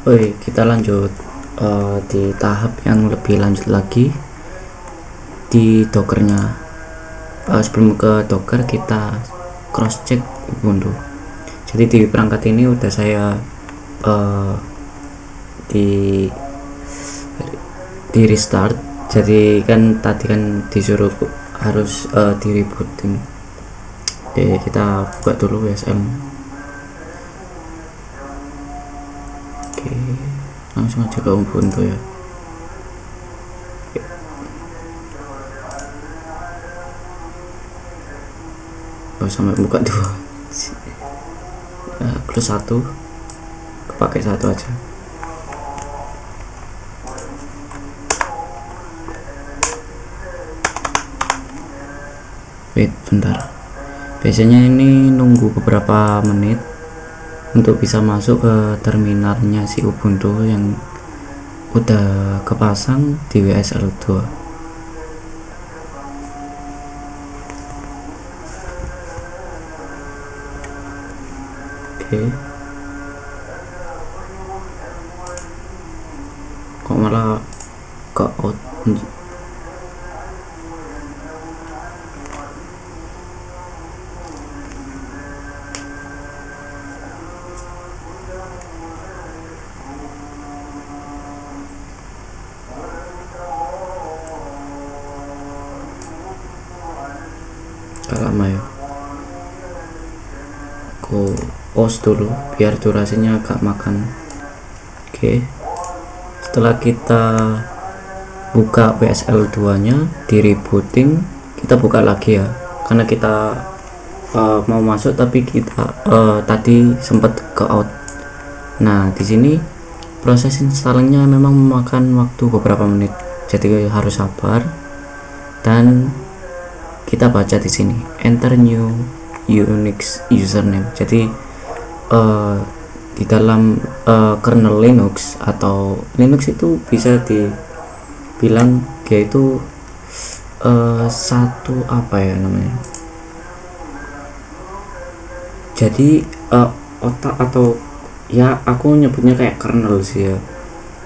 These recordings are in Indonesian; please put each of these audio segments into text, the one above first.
Oke, kita lanjut di tahap yang lebih lanjut lagi di Dockernya. Sebelum ke Docker, kita cross check Ubuntu. Jadi di perangkat ini udah saya di restart. Jadi kan tadi kan disuruh harus di rebooting. Oke, kita buka dulu WSM. Oke, langsung aja ke Ubuntu ya. Sampai buka dua, close satu, kepakai satu aja. Wait bentar, biasanya ini nunggu beberapa menit untuk bisa masuk ke terminalnya si Ubuntu yang udah kepasang di WSL 2. Oke. Kok malah ke out? Lama ya. Aku pause dulu biar durasinya agak makan. Oke, setelah kita buka WSL 2 nya di rebooting, kita buka lagi ya, karena kita mau masuk tapi kita tadi sempat ke out. Nah di sini proses installingnya memang memakan waktu beberapa menit, jadi harus sabar. Dan kita baca di sini enter new Unix username. Jadi di dalam kernel Linux atau Linux itu bisa dibilang yaitu satu apa ya namanya, jadi otak atau ya aku nyebutnya kayak kernel sih ya,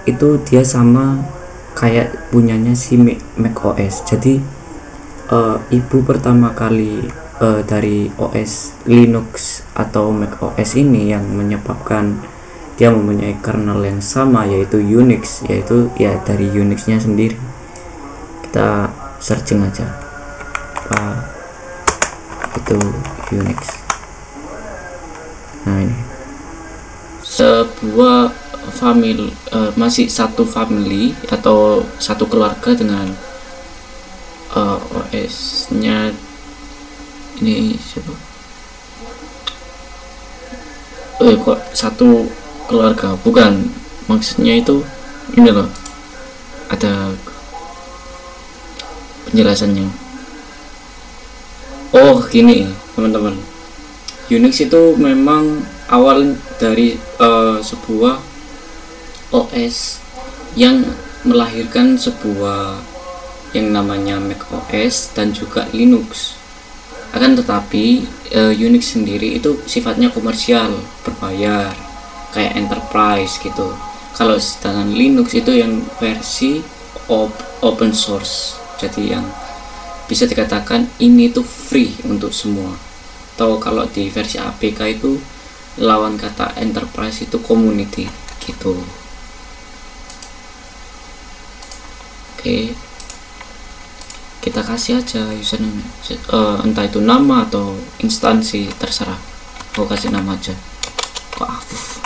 itu dia sama kayak punyanya si Mac OS. Jadi ibu pertama kali dari OS Linux atau Mac OS ini yang menyebabkan dia mempunyai kernel yang sama yaitu Unix, yaitu ya dari Unixnya sendiri. Kita searching aja itu Unix. Nah ini sebuah family, masih satu family atau satu keluarga dengan OS nya ini siapa? Kok satu keluarga? Bukan, maksudnya itu ini loh, ada penjelasannya. Oh gini teman-teman, Unix itu memang awal dari sebuah OS yang melahirkan sebuah yang namanya Mac OS dan juga Linux. Akan tetapi Unix sendiri itu sifatnya komersial, berbayar, kayak enterprise gitu. Kalau sedangkan Linux itu yang versi open source, jadi yang bisa dikatakan ini tuh free untuk semua. Atau kalau di versi APK itu lawan kata enterprise itu community gitu. Oke, kita kasih aja username, entah itu nama atau instansi, terserah. Aku kasih nama aja, kok Afuf.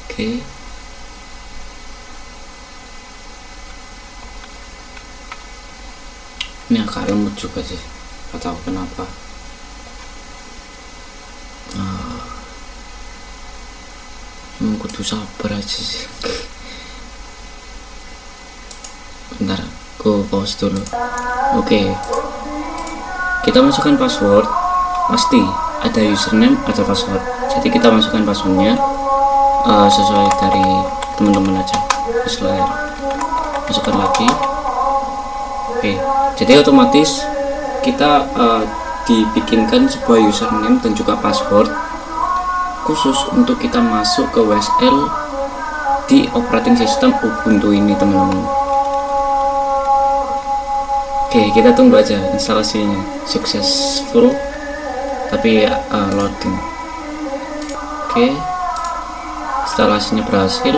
Oke. Ini agak lembut juga sih, gak tahu kenapa. Kudu sabar aja sih. Bentar, aku pause dulu. Oke, kita masukkan password, pasti ada username, ada password. Jadi kita masukkan passwordnya sesuai dari teman-teman aja. Masukkan lagi. Oke, jadi otomatis kita dibikinkan sebuah username dan juga password khusus untuk kita masuk ke WSL di operating system Ubuntu ini teman-teman. Oke, kita tunggu aja instalasinya successful, tapi loading. Oke, instalasinya berhasil.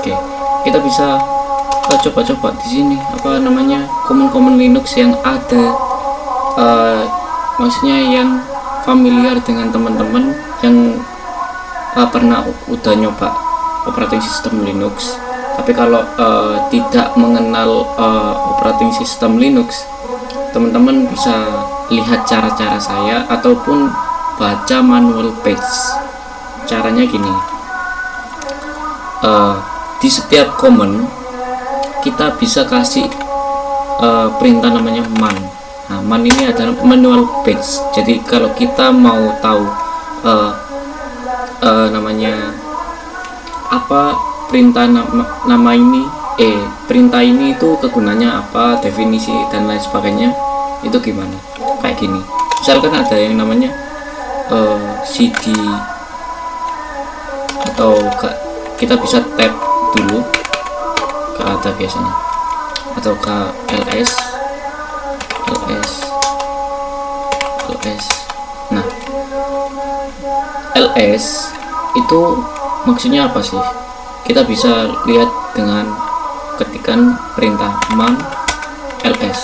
Oke, kita bisa coba-coba di sini apa namanya komen-komen Linux yang ada, maksudnya yang familiar dengan teman-teman yang pernah udah nyoba operating system Linux. Tapi kalau tidak mengenal operating system Linux, teman-teman bisa lihat cara-cara saya ataupun baca manual page. Caranya gini, di setiap command kita bisa kasih perintah namanya man. Nah, man ini adalah manual page. Jadi kalau kita mau tahu namanya apa perintah nama ini, perintah ini itu kegunaannya apa, definisi dan lain sebagainya, itu gimana? Kayak gini. Misalkan ada yang namanya cd, atau kita bisa tab dulu ke ada biasanya, atau ke ls. Nah, ls itu maksudnya apa sih? Kita bisa lihat dengan ketikan perintah man ls.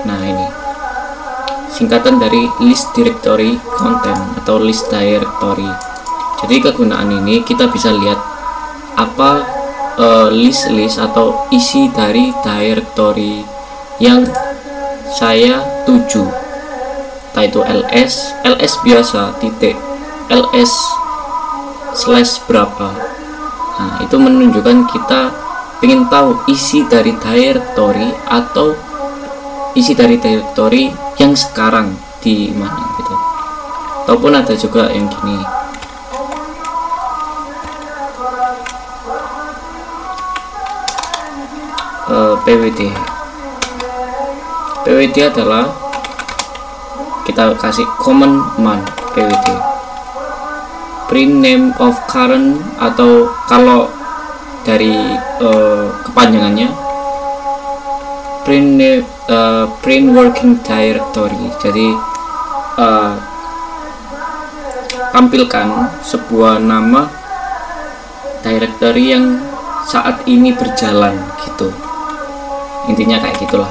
Nah, ini singkatan dari list directory content atau list directory. Jadi kegunaan ini kita bisa lihat apa list atau isi dari directory yang saya tuju, yaitu ls biasa titik ls slash berapa. Nah, itu menunjukkan kita ingin tahu isi dari directory atau isi dari directory yang sekarang di mana gitu. Ataupun ada juga yang gini, pwd adalah kita kasih command man pwd print name of current, atau kalau dari kepanjangannya print working directory. Jadi tampilkan sebuah nama directory yang saat ini berjalan gitu, intinya kayak gitulah.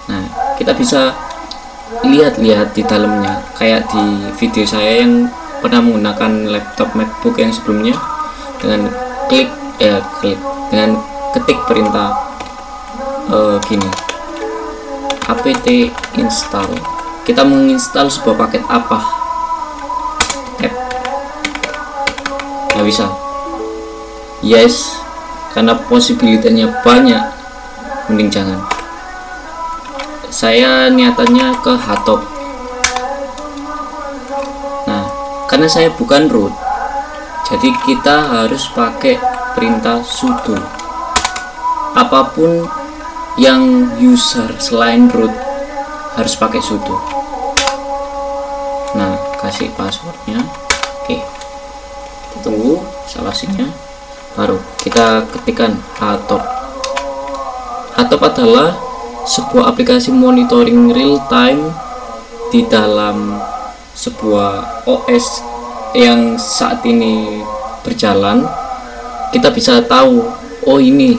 Nah, kita bisa lihat-lihat di dalamnya kayak di video saya yang pernah menggunakan laptop MacBook yang sebelumnya, dengan dengan ketik perintah gini, apt install. Kita menginstal sebuah paket apa, nggak bisa, yes, karena posibilitasnya banyak, mending jangan. Saya niatannya ke hotop. Nah, karena saya bukan root, jadi kita harus pakai perintah sudo. Apapun yang user selain root harus pakai sudo. Nah, kasih passwordnya. Oke, kita tunggu instalasinya, baru kita ketikkan hotop. Hotop adalah sebuah aplikasi monitoring real time di dalam sebuah OS yang saat ini berjalan. Kita bisa tahu, oh ini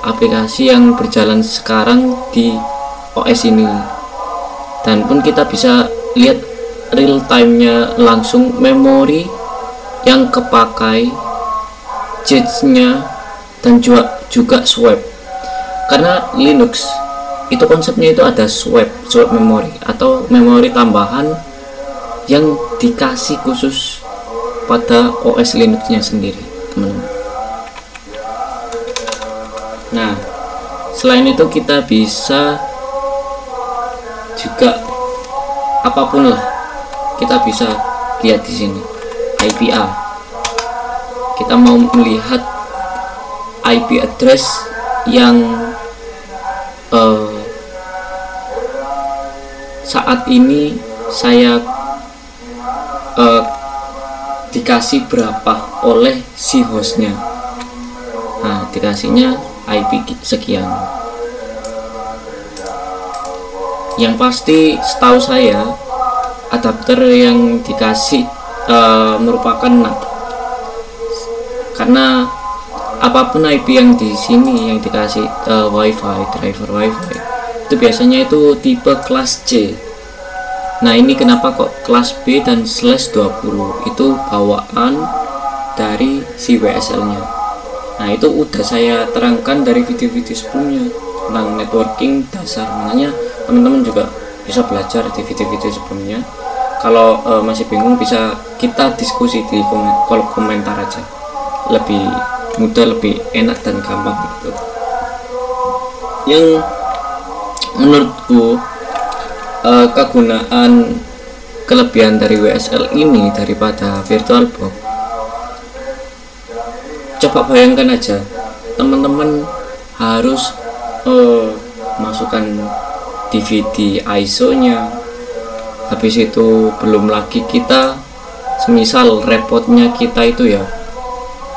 aplikasi yang berjalan sekarang di OS ini, dan pun kita bisa lihat real time-nya langsung, memori yang kepakai, cache-nya, dan juga swap. Karena Linux itu konsepnya itu ada swap memori atau memori tambahan yang dikasih khusus pada OS Linux-nya sendiri, teman-teman. Nah, selain itu kita bisa juga apapun lah, kita bisa lihat di sini IPA. Kita mau melihat IP address yang saat ini saya dikasih berapa oleh si hostnya. Nah, dikasihnya IP sekian. Yang pasti setahu saya adapter yang dikasih merupakan NAT, karena apapun IP yang di sini yang dikasih WiFi, driver WiFi itu biasanya itu tipe kelas C. Nah, ini kenapa kok kelas B dan /20 itu bawaan dari si WSL nya. Nah, itu udah saya terangkan dari video-video sebelumnya tentang networking dasar, makanya teman-teman juga bisa belajar di video-video sebelumnya. Kalau masih bingung bisa kita diskusi di kolom komentar aja, lebih mudah, lebih enak dan gampang gitu. Yang menurutku kegunaan kelebihan dari WSL ini daripada VirtualBox, coba bayangkan aja teman-teman harus masukkan DVD ISO nya, habis itu belum lagi kita semisal repotnya kita itu ya,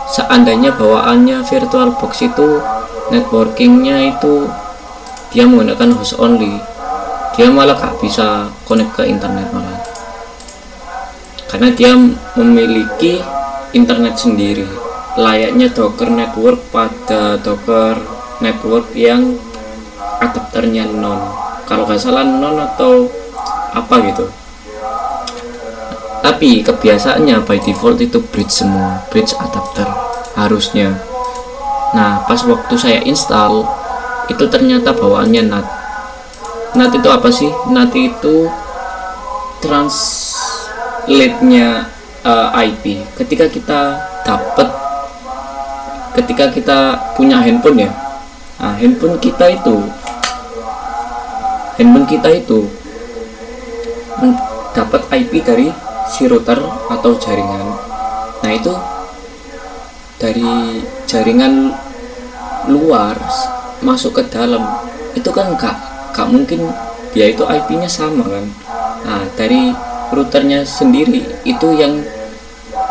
seandainya bawaannya VirtualBox itu networkingnya itu dia menggunakan host only, dia malah gak bisa connect ke internet malah, karena dia memiliki internet sendiri layaknya Docker network pada Docker network yang adapternya non, kalau nggak salah non atau apa gitu. Tapi kebiasaannya by default itu bridge semua, bridge adapter harusnya. Nah, pas waktu saya install itu ternyata bawaannya NAT. NAT itu apa sih? NAT itu translate-nya IP. Ketika kita punya handphone ya, nah, handphone kita itu dapat IP dari si router atau jaringan. Nah, itu dari jaringan luar masuk ke dalam itu kan gak mungkin dia itu IP-nya sama kan. Nah, dari routernya sendiri itu yang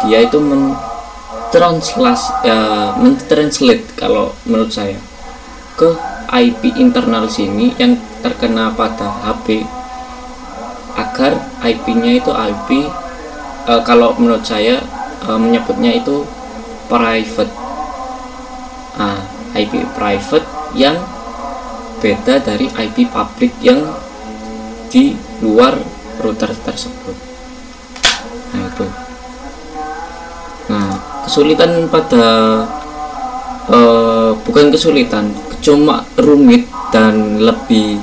dia itu mentranslate kalau menurut saya ke IP internal sini yang terkena pada HP, agar IP-nya itu IP kalau menurut saya menyebutnya itu private. IP private yang beda dari IP public yang di luar router tersebut. Nah, itu. Nah, kesulitan pada bukan kesulitan, cuma rumit dan lebih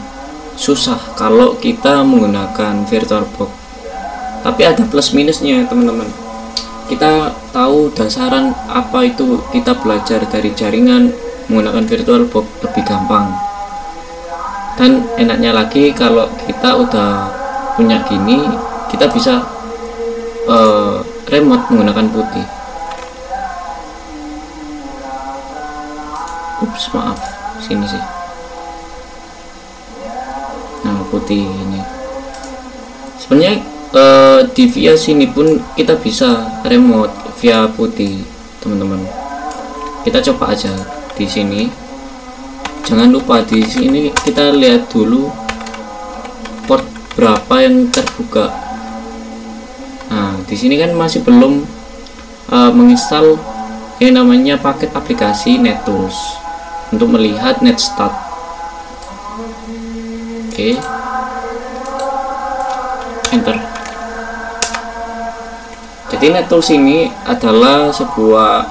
susah kalau kita menggunakan VirtualBox. Tapi ada plus minusnya, teman-teman. Kita tahu dasaran apa itu, kita belajar dari jaringan menggunakan VirtualBox lebih gampang. Dan enaknya lagi kalau kita udah punya gini, kita bisa remote menggunakan putih. Ups, maaf, sini sih. Nah, putih ini. Sebenarnya di via sini pun kita bisa remote via putih, teman-teman. Kita coba aja di sini. Jangan lupa di sini kita lihat dulu port berapa yang terbuka. Nah, di sini kan masih belum menginstal yang namanya paket aplikasi NetTools untuk melihat NetStat. Oke. Enter. Jadi NetTools ini adalah sebuah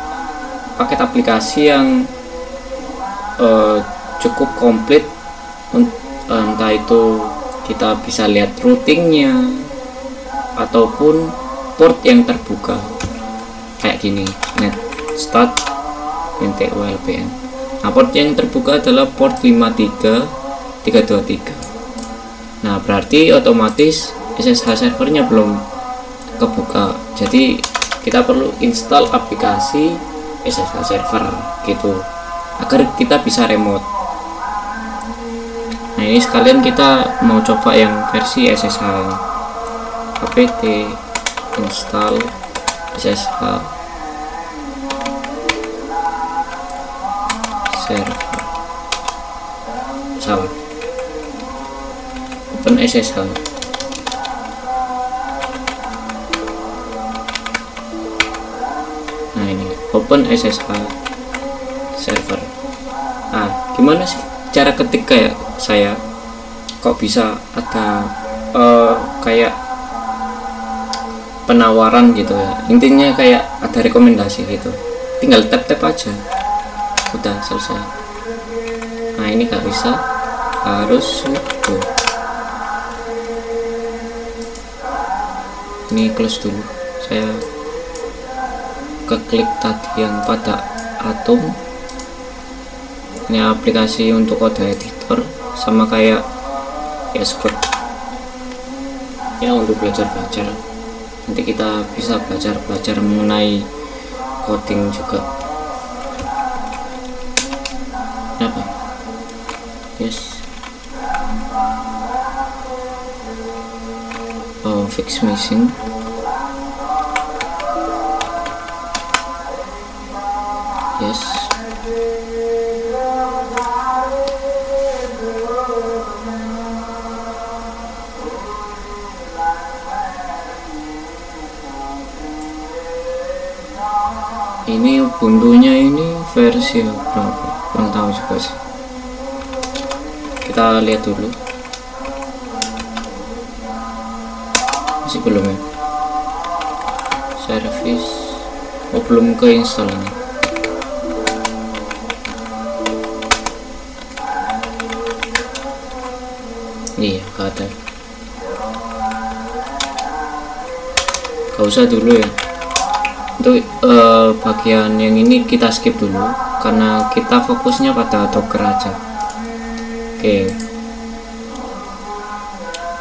paket aplikasi yang cukup komplit, entah itu kita bisa lihat routingnya ataupun port yang terbuka kayak gini, NetStat NTULPN. Nah, port yang terbuka adalah port 53323. Nah, berarti otomatis SSH servernya belum kebuka, jadi kita perlu install aplikasi SSH server gitu agar kita bisa remote. Nah, ini sekalian kita mau coba yang versi SSH, apt install SSH server, salah, open SSH. Nah ini open SSH server. Gimana sih cara ketik kayak saya kok bisa ada kayak penawaran gitu ya, intinya kayak ada rekomendasi gitu, tinggal tap aja udah selesai. Nah ini nggak bisa, harus sudo. Ini close dulu, saya keklik tadi yang pada atom. Ini aplikasi untuk kode editor, sama kayak Xcode ya untuk belajar nanti kita bisa belajar mengenai coding juga. Kenapa? Yes. Fix missing. Yes. Ini Ubuntu-nya ini versi berapa? Kurang tahu juga sih. Kita lihat dulu. Masih belum ya? Service. Oh, belum keinstall nih. Iya, gak ada. Gak usah dulu ya. Untuk bagian yang ini kita skip dulu karena kita fokusnya pada Docker aja. Oke.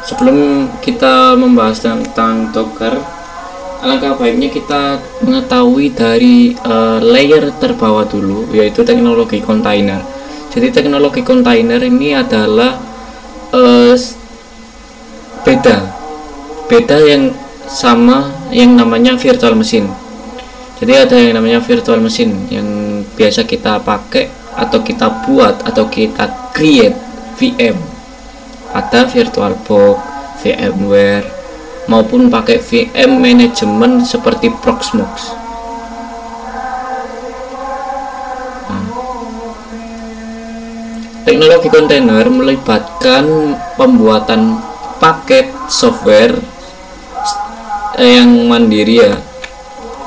Sebelum kita membahas tentang Docker, alangkah baiknya kita mengetahui dari layer terbawah dulu, yaitu teknologi kontainer. Jadi teknologi kontainer ini adalah beda yang sama yang namanya virtual machine. Jadi ada yang namanya virtual machine yang biasa kita pakai atau kita buat atau kita create VM. Ada VirtualBox, VMware, maupun pakai VM manajemen seperti Proxmox. Teknologi kontainer melibatkan pembuatan paket software yang mandiri ya,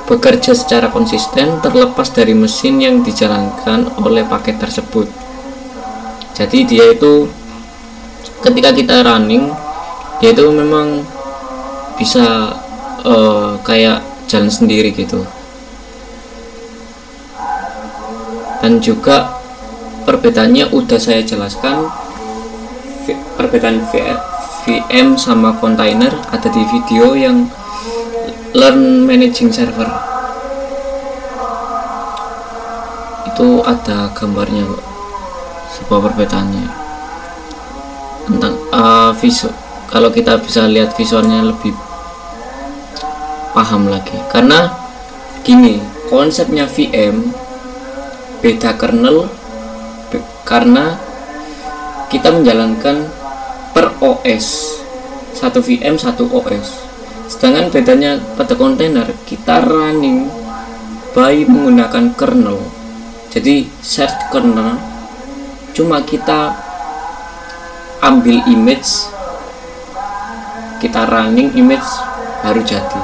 bekerja secara konsisten terlepas dari mesin yang dijalankan oleh paket tersebut. Jadi dia itu ketika kita running, dia itu memang bisa kayak jalan sendiri gitu. Dan juga perbedaannya udah saya jelaskan, perbedaan VM sama container ada di video yang Learn Managing Server. Itu ada gambarnya kok, sebuah perbedaannya tentang visual. Kalau kita bisa lihat visualnya lebih paham lagi, karena gini konsepnya VM beda kernel, karena kita menjalankan per OS, satu VM satu OS. Sedangkan bedanya pada kontainer, kita running by menggunakan kernel. Jadi search kernel, cuma kita ambil image, kita running image baru jadi.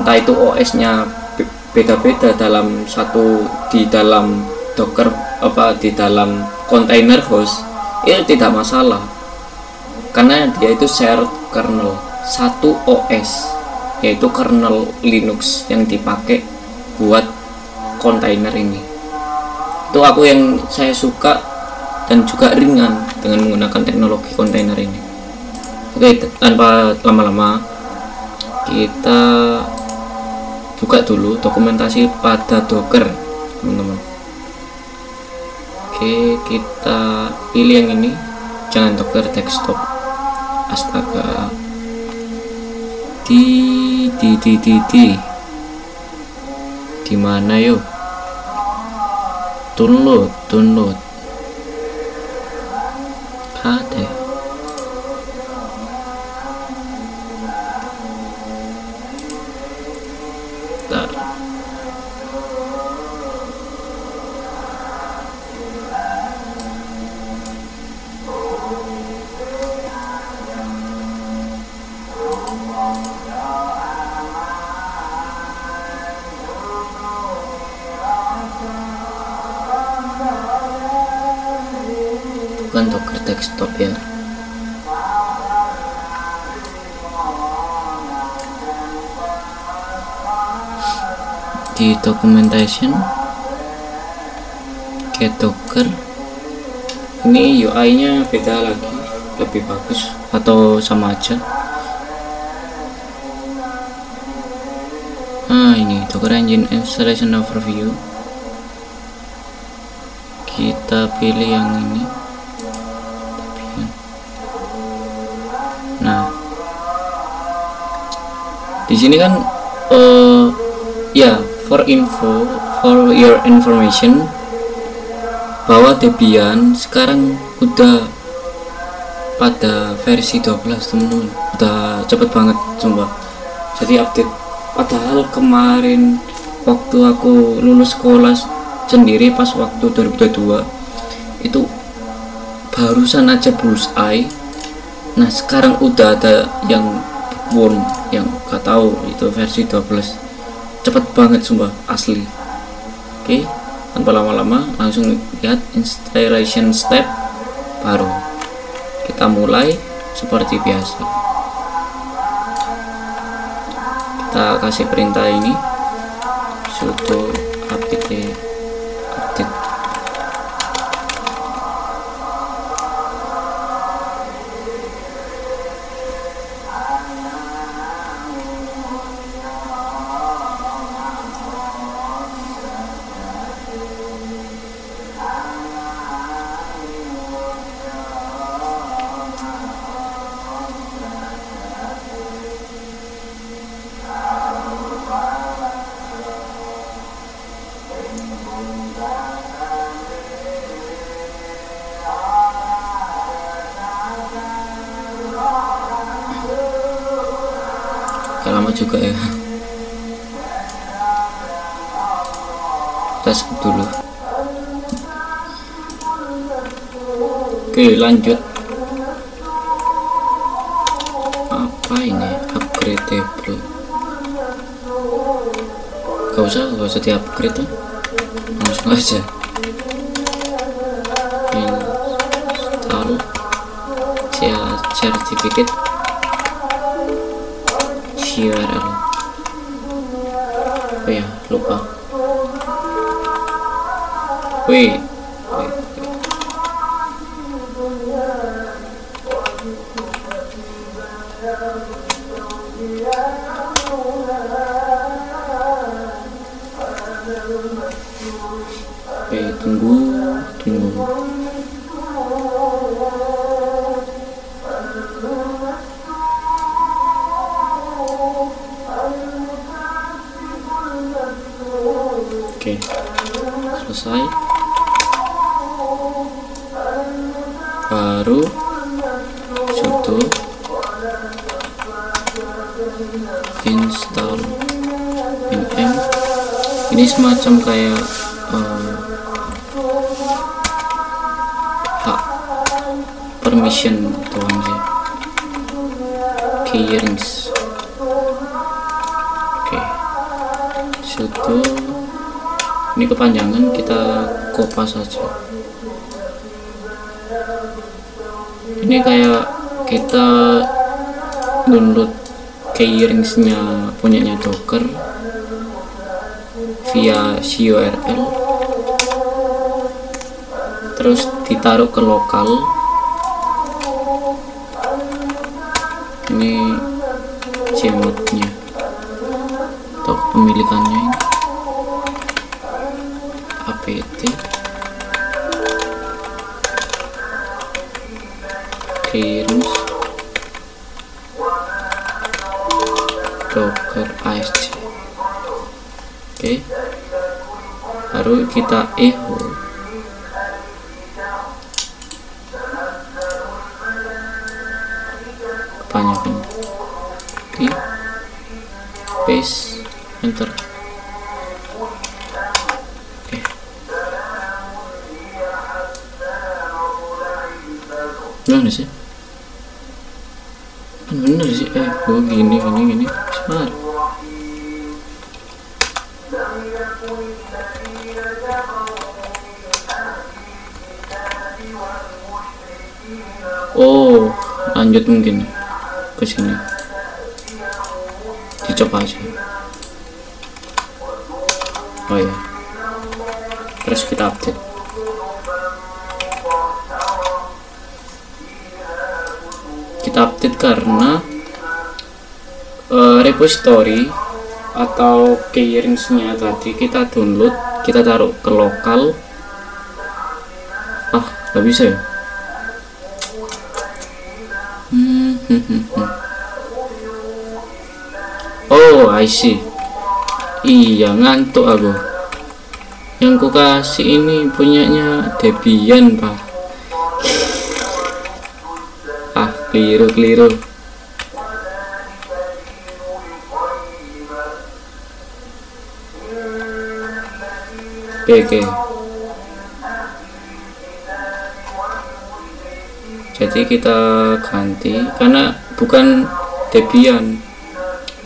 Entah itu OS nya beda-beda dalam satu, di dalam Docker di dalam container host, itu tidak masalah karena dia itu shared kernel, satu OS, yaitu kernel Linux yang dipakai buat container ini. Itu aku yang saya suka dan juga ringan dengan menggunakan teknologi container ini. Oke, tanpa lama-lama kita buka dulu dokumentasi pada Docker, teman-teman. Oke, kita pilih yang ini, jangan Docker desktop. Astaga, di di mana yuk? Download ada. Bentar. Bukan Docker desktop ya. Di documentation get Docker, ini UI nya beda lagi, lebih bagus atau sama aja. Ini Docker Engine Installation Overview, kita pilih yang ini. Nah, di sini kan ya, for your information, bahwa Debian sekarang udah pada versi 12 teman-teman, udah cepet banget coba. Jadi update, padahal kemarin waktu aku lulus sekolah sendiri pas waktu 2022 itu barusan aja Bullseye. Nah sekarang udah ada yang Bookworm, yang gak tahu itu versi 12. Cepet banget sumpah, asli. Oke, tanpa lama-lama langsung lihat installation step, baru kita mulai seperti biasa. Kita kasih perintah ini sudo apt update. Lama juga ya, kita skip dulu. Oke, lanjut. Apa ini? Upgradable. Gak usah di upgrade tuh, langsung aja install certificate URL. Oh ya, lupa. Wait. Tunggu. Oke, selesai. Baru sudo install npm. Ini semacam kayak hak permission doang sih. Keyrings. Oke, sudo. Ini kepanjangan, kita kopas saja. Ini kayak kita download keyringsnya punyanya Docker via URL, terus ditaruh ke lokal. Ini Gmodnya atau pemilikannya ini apt keyrings. docker asc. Oke, baru kita echo. Kebanyakan. Oke, paste, enter. Oke, gimana sih? Bener sih, gini sebentar. Oh, lanjut mungkin ke sini, dicoba aja. Oh ya, terus kita update. Karena repository atau keyrings-nya tadi kita download, kita taruh ke lokal. Nggak bisa ya. Oh, I see. Iya, ngantuk aku. Yang ku kasih ini punyanya Debian, Pak. Keliru. Oke. Jadi kita ganti karena bukan Debian.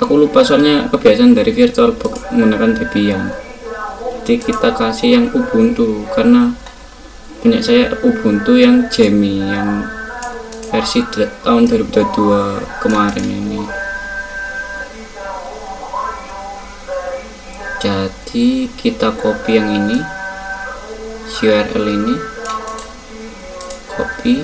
Aku lupa soalnya kebiasaan dari VirtualBox menggunakan Debian. Jadi kita kasih yang Ubuntu karena punya saya Ubuntu yang Jammy yang versi tahun 2022 kemarin ini. Jadi kita copy yang ini, URL ini, copy,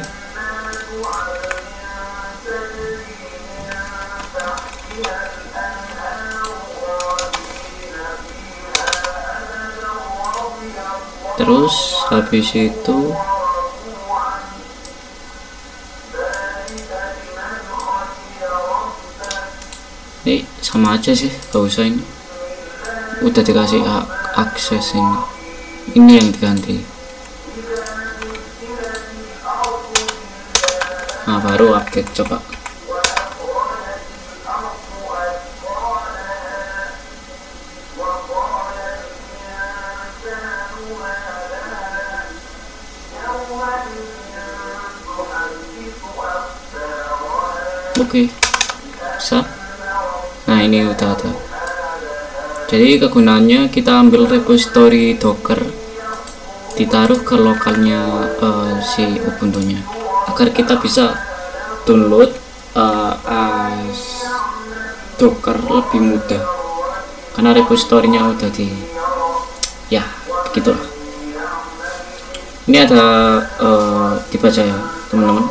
terus habis itu ini sama aja sih, gak usah, ini udah dikasih akses, ini yang diganti. Nah, baru update, coba. Oke, bisa. Nah, ini udah ada. Jadi kegunaannya kita ambil repository Docker, ditaruh ke lokalnya si Ubuntu-nya, agar kita bisa download Docker lebih mudah karena repositorinya udah ya begitulah. Ini ada dibaca ya teman-teman,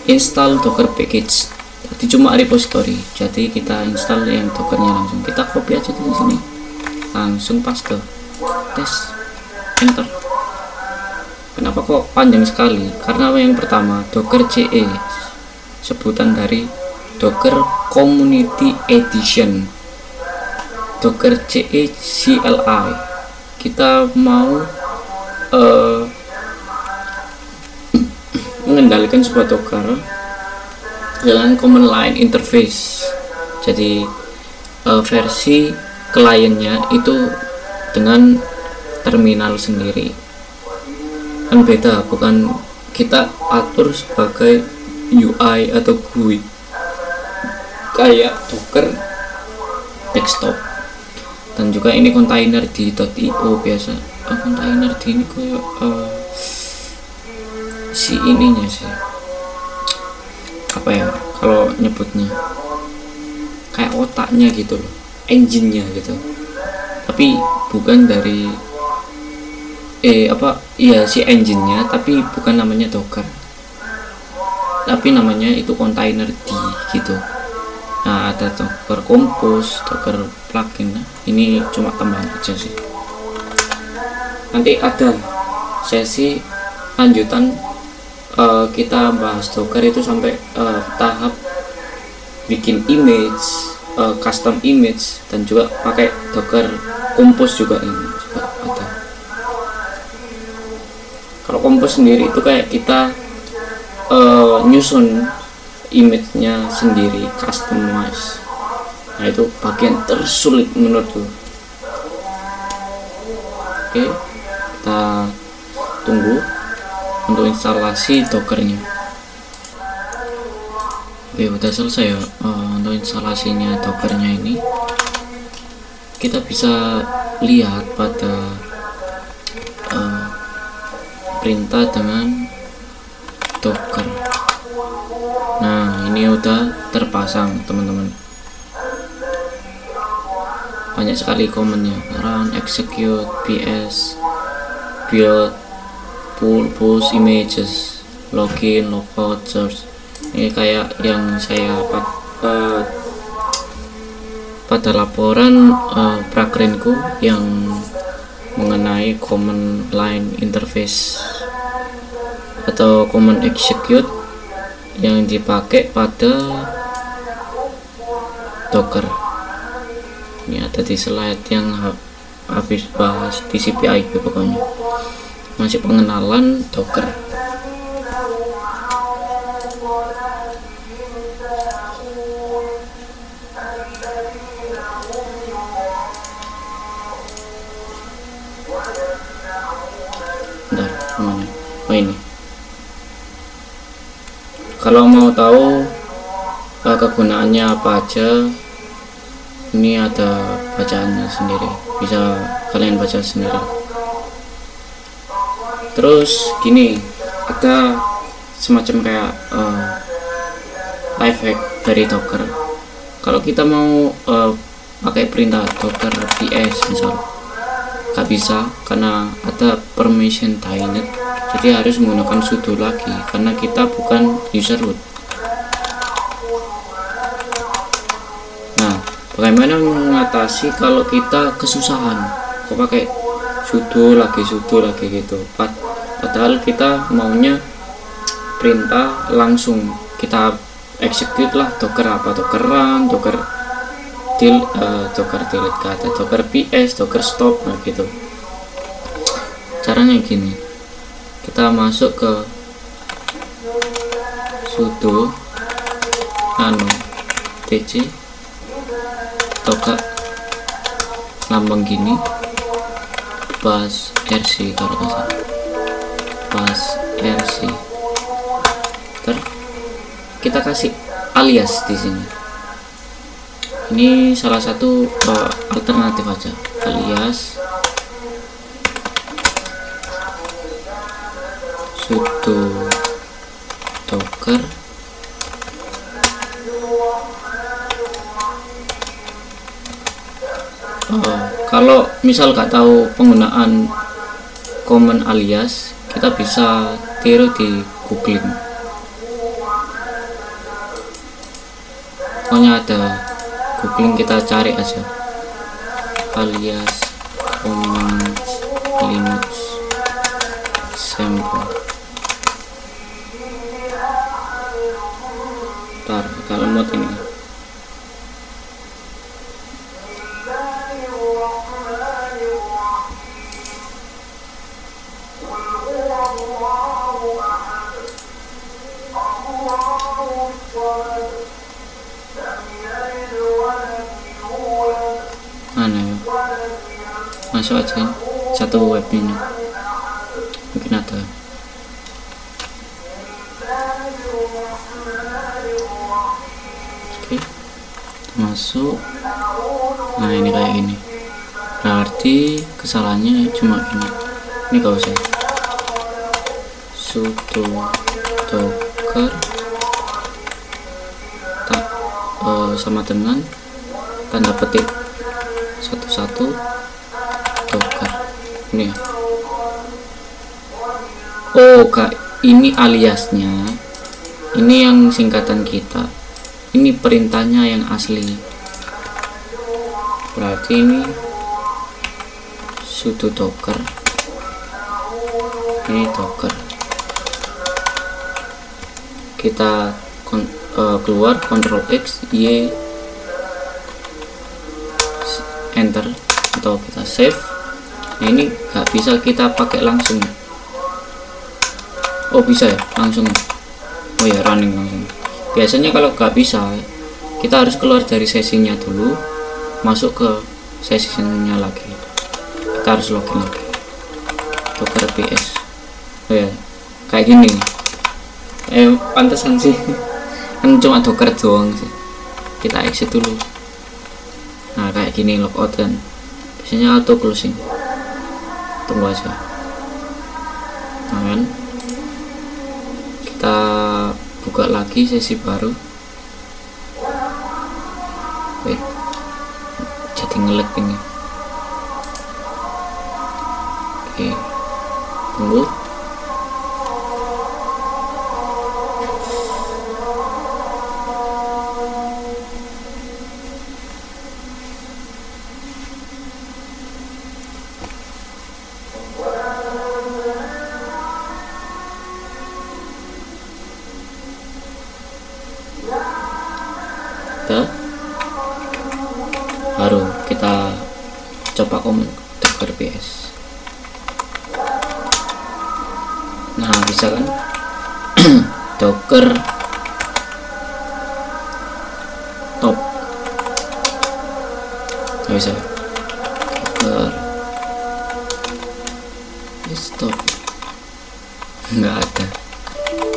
install Docker package. Tadi cuma repository, jadi kita install yang Dockernya langsung. Kita copy aja di sini, langsung paste, tes, enter. Kenapa kok panjang sekali? Karena yang pertama Docker CE, sebutan dari Docker Community Edition, Docker CE CLI. Kita mau mengendalikan sebuah Docker dengan command line interface. Jadi versi kliennya itu dengan terminal sendiri, kan beda, bukan kita atur sebagai UI atau GUI kayak Docker desktop. Dan juga ini kontainer di .io biasa. Kontainer di ini kayak si ininya sih, apa ya kalau nyebutnya, kayak otaknya gitu loh, engine-nya gitu, tapi bukan dari si engine-nya, tapi bukan namanya Docker, tapi namanya itu kontainer di gitu. Nah, ada Docker Compose, Docker plugin. Nah, ini cuma tambahan aja sih. Nanti ada sesi lanjutan, kita bahas Docker itu sampai tahap bikin image, custom image, dan juga pakai Docker Compose juga, ini juga ada. Kalau Compose sendiri itu kayak kita nyusun image-nya sendiri, customize. Nah, itu bagian tersulit menurutku. Oke, kita tunggu untuk instalasi Dockernya. Oke, udah selesai ya untuk instalasinya Dockernya ini. Kita bisa lihat pada perintah dengan Docker. Nah, ini udah terpasang teman-teman. Banyak sekali komennya: run, execute, ps, build, pull, push images, login, logout, search. Ini kayak yang saya pada laporan prakrinku yang mengenai command line interface atau command execute yang dipakai pada Docker. Ini ada di slide yang habis bahas di CPIP, pokoknya masih pengenalan Docker. Bentar, namanya. Oh, ini. Kalau mau tahu kegunaannya apa aja, ini ada bacaannya sendiri, bisa kalian baca sendiri. Terus gini, ada semacam kayak life hack dari Docker. Kalau kita mau pakai perintah Docker ps misal, gak bisa karena ada permission denied, jadi harus menggunakan sudo lagi karena kita bukan user root. Nah, bagaimana mengatasi kalau kita kesusahan kok pakai sudo lagi gitu, padahal kita maunya perintah langsung kita execute lah, Docker apa, Docker run, Docker delete kata, Docker ps, Docker stop. Nah gitu caranya. Gini, kita masuk ke sudo tc Docker lambang gini bash rc, kalau nggak salah bash rc. Kita kasih alias di sini. Ini salah satu alternatif aja, alias sudo docker kalau misal gak tahu penggunaan command alias, kita bisa tiru di googling. Pokoknya ada googling, kita cari aja alias command linux sample. Ntar kalau mod ini mana ya, masuk aja satu web ini, mungkin ada. Oke, masuk. Nah, ini kayak gini, berarti kesalahannya cuma ini gak usah sudo docker sama dengan tanda petik 11 docker ini ya. Oh kak, ini aliasnya, ini yang singkatan kita, ini perintahnya yang asli, berarti ini sudo docker, ini docker. Kita keluar, Ctrl X, Y, enter atau kita save. Nah ini nggak bisa kita pakai langsung. Oh bisa ya langsung. Oh ya running langsung. Biasanya kalau nggak bisa kita harus keluar dari sesinya dulu, masuk ke sesinya lagi. Kita harus login lagi. Docker PS. Oh ya kayak gini. Pantesan sih kan cuma Docker doang sih. Kita exit dulu. Nah kayak gini logout kan. Biasanya auto closing. Tunggu aja. Nah kan kita buka lagi sesi baru. Jadi ngelag ini. Oke tunggu. Baru kita coba komen Docker PS. Nah bisa kan Docker top nggak bisa. Docker stop nggak ada.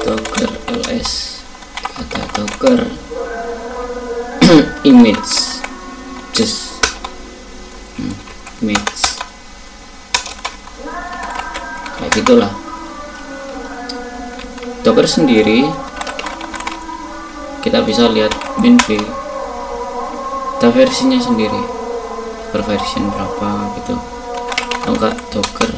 Docker ls ada. Docker image just image kayak gitulah. Docker sendiri kita bisa lihat minv, kita versinya sendiri, per version berapa gitu. Atau enggak Docker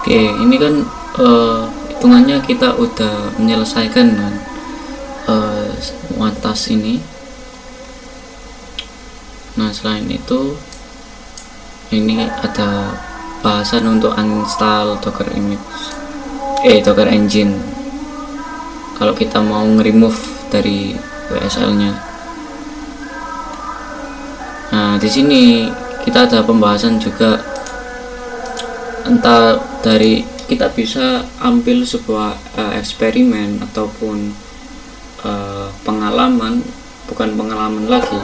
Oke, ini kan hitungannya kita udah menyelesaikan kan semua tas ini. Nah selain itu ini ada bahasan untuk uninstall Docker image, Docker engine. Kalau kita mau nge-remove dari WSL nya. Nah di sini kita ada pembahasan juga, entah dari kita bisa ambil sebuah eksperimen ataupun pengalaman, bukan pengalaman lagi,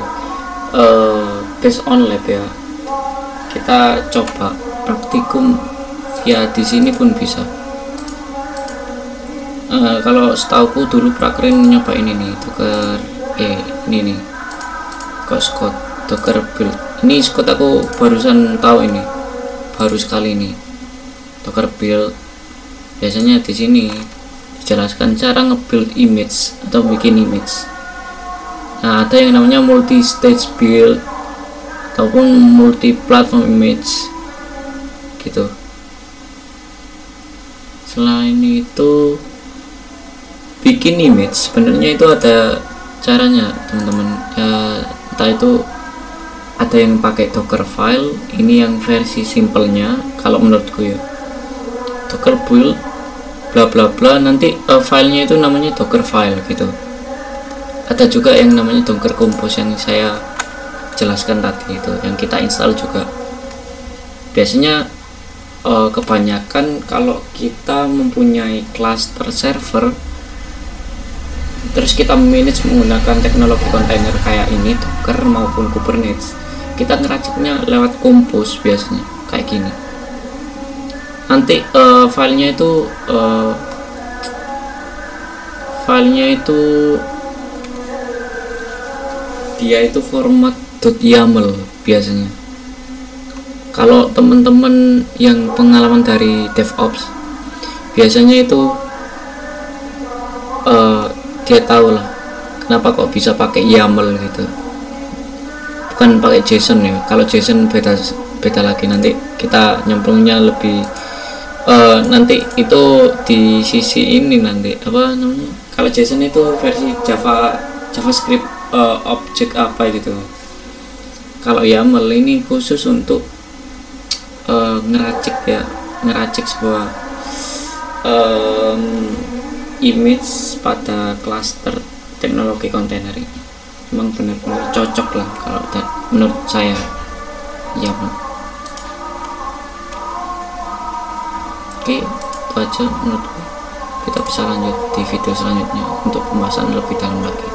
based on lab ya. Kita coba praktikum ya di sini pun bisa. Kalau setauku dulu Prakrin nyobain ini Docker ini nih Scott Docker build. Ini Scott aku barusan tahu ini, baru sekali ini. Docker build biasanya di sini dijelaskan cara nge-build image atau bikin image. Nah ada yang namanya multi stage build ataupun multi platform image gitu. Selain itu bikin image sebenarnya itu ada caranya teman-teman ya, entah itu ada yang pakai Docker file, ini yang versi simpelnya kalau menurutku ya, Docker build bla bla bla, nanti filenya itu namanya Docker file gitu. Ada juga yang namanya Docker compose yang saya jelaskan tadi itu, yang kita install juga. Biasanya kebanyakan kalau kita mempunyai cluster server terus kita manage menggunakan teknologi kontainer kayak ini, Docker maupun Kubernetes, kita ngeraciknya lewat compose biasanya kayak gini. Nanti filenya itu dia itu format .yaml biasanya. Kalau teman-teman yang pengalaman dari DevOps biasanya itu dia tahu lah kenapa kok bisa pakai YAML gitu, bukan pakai JSON ya. Kalau JSON beda lagi, nanti kita nyemplungnya lebih nanti itu di sisi ini nanti apa namanya, kalau JSON itu versi JavaScript objek apa gitu. Kalau YAML ini khusus untuk ngeracik ya, ngeracik sebuah image pada cluster teknologi kontainer ini. Memang benar-benar cocok lah kalau menurut saya YAML. Oke, itu aja menurutku. Kita bisa lanjut di video selanjutnya untuk pembahasan lebih dalam lagi.